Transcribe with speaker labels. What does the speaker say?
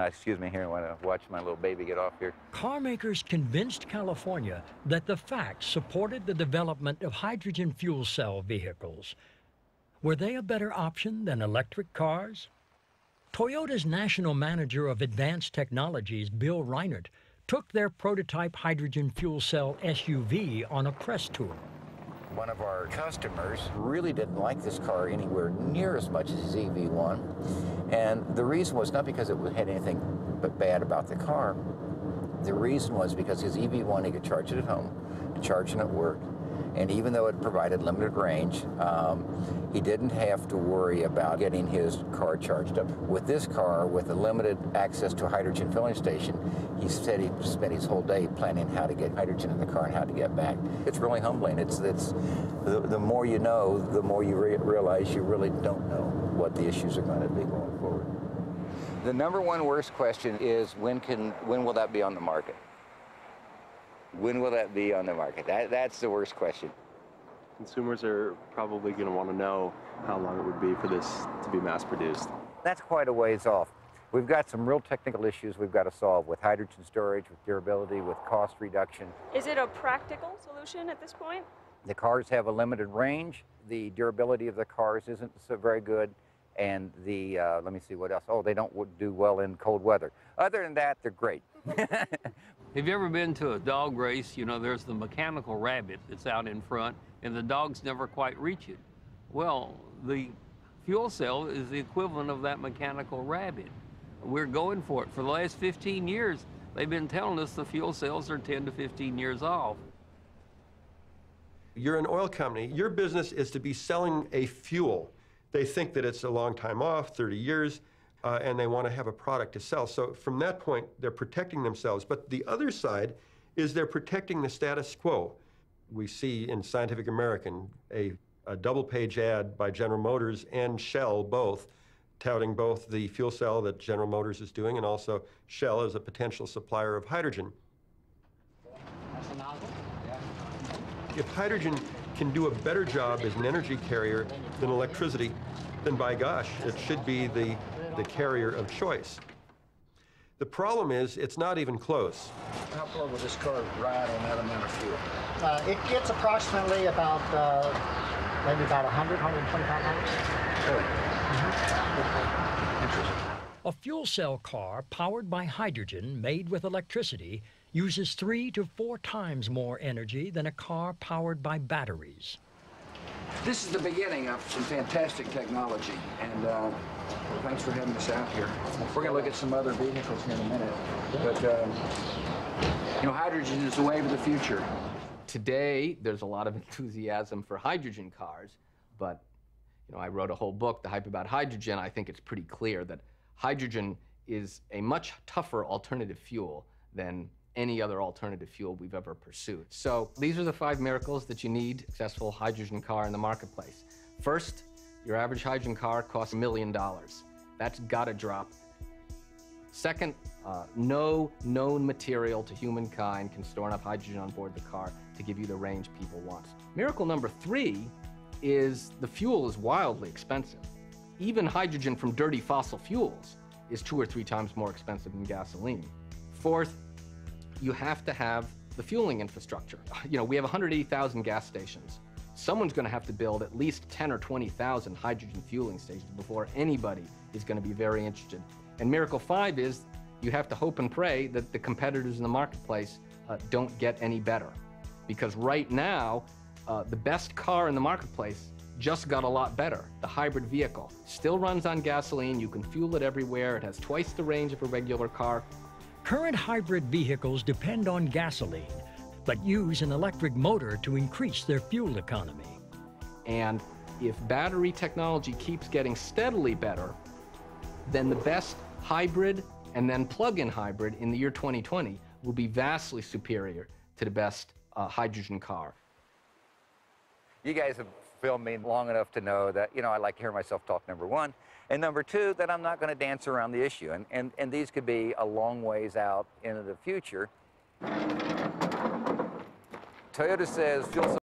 Speaker 1: Excuse me here, I want to watch my little baby get off here.
Speaker 2: Car makers convinced California that the facts supported the development of hydrogen fuel cell vehicles. Were they a better option than electric cars? Toyota's national manager of advanced technologies, Bill Reinert, took their prototype hydrogen fuel cell SUV on a press tour.
Speaker 3: One of our customers really didn't like this car anywhere near as much as his EV1. And the reason was not because it had anything but bad about the car. The reason was because his EV1, he could charge it at home, charge it at work. And even though it provided limited range, he didn't have to worry about getting his car charged up. With this car, with a limited access to a hydrogen filling station, he said he spent his whole day planning how to get hydrogen in the car and how to get back. It's really humbling. The more you know, the more you realize you really don't know what the issues are going to be going forward. The number one worst question is when will that be on the market? When will that be on the market? That's the worst question.
Speaker 4: Consumers are probably going to want to know how long it would be for this to be mass produced.
Speaker 3: That's quite a ways off. We've got some real technical issues we've got to solve with hydrogen storage, with durability, with cost reduction.
Speaker 5: Is it a practical solution at this point?
Speaker 3: The cars have a limited range. The durability of the cars isn't so very good. And the, let me see what else. Oh, they don't do well in cold weather. Other than that, they're great.
Speaker 6: Have you ever been to a dog race? You know, there's the mechanical rabbit that's out in front, and the dogs never quite reach it. Well, the fuel cell is the equivalent of that mechanical rabbit. We're going for it. For the last 15 years, they've been telling us the fuel cells are 10 to 15 years off.
Speaker 7: You're an oil company. Your business is to be selling a fuel. They think that it's a long time off, 30 years, and they want to have a product to sell. So from that point, they're protecting themselves. But the other side is they're protecting the status quo. We see in Scientific American a double-page ad by General Motors and Shell both, touting both the fuel cell that General Motors is doing and also Shell as a potential supplier of hydrogen. If hydrogen can do a better job as an energy carrier than electricity, then by gosh, it should be the carrier of choice. The problem is, it's not even close.
Speaker 8: How far will this car ride on that amount of fuel?
Speaker 9: It gets approximately about, maybe about 100, 125 miles.
Speaker 8: Really? Interesting.
Speaker 2: A fuel cell car powered by hydrogen made with electricity uses 3 to 4 times more energy than a car powered by batteries.
Speaker 8: This is the beginning of some fantastic technology, and thanks for having us out here. We're going to look at some other vehicles here in a minute, but you know, hydrogen is the wave of the future.
Speaker 10: Today, there's a lot of enthusiasm for hydrogen cars, but you know, I wrote a whole book, The Hype About Hydrogen. I think it's pretty clear that hydrogen is a much tougher alternative fuel than any other alternative fuel we've ever pursued. So these are the 5 miracles that you need to successful hydrogen car in the marketplace. First, your average hydrogen car costs $1 million. That's gotta drop. Second, no known material to humankind can store enough hydrogen on board the car to give you the range people want. Miracle number 3 is the fuel is wildly expensive. Even hydrogen from dirty fossil fuels is 2 or 3 times more expensive than gasoline. Fourth, you have to have the fueling infrastructure. You know, we have 180,000 gas stations. Someone's going to have to build at least 10 or 20,000 hydrogen fueling stations before anybody is going to be very interested. And miracle 5 is you have to hope and pray that the competitors in the marketplace don't get any better. Because right now, the best car in the marketplace just got a lot better. The hybrid vehicle still runs on gasoline. You can fuel it everywhere. It has twice the range of a regular car.
Speaker 2: Current hybrid vehicles depend on gasoline, but use an electric motor to increase their fuel economy.
Speaker 10: And if battery technology keeps getting steadily better, then the best hybrid and then plug-in hybrid in the year 2020 will be vastly superior to the best hydrogen car.
Speaker 3: You guys have filmed me long enough to know that, you know, I like to hear myself talk, number 1. And number 2, that I'm not going to dance around the issue. And these could be a long ways out into the future. Toyota says fuel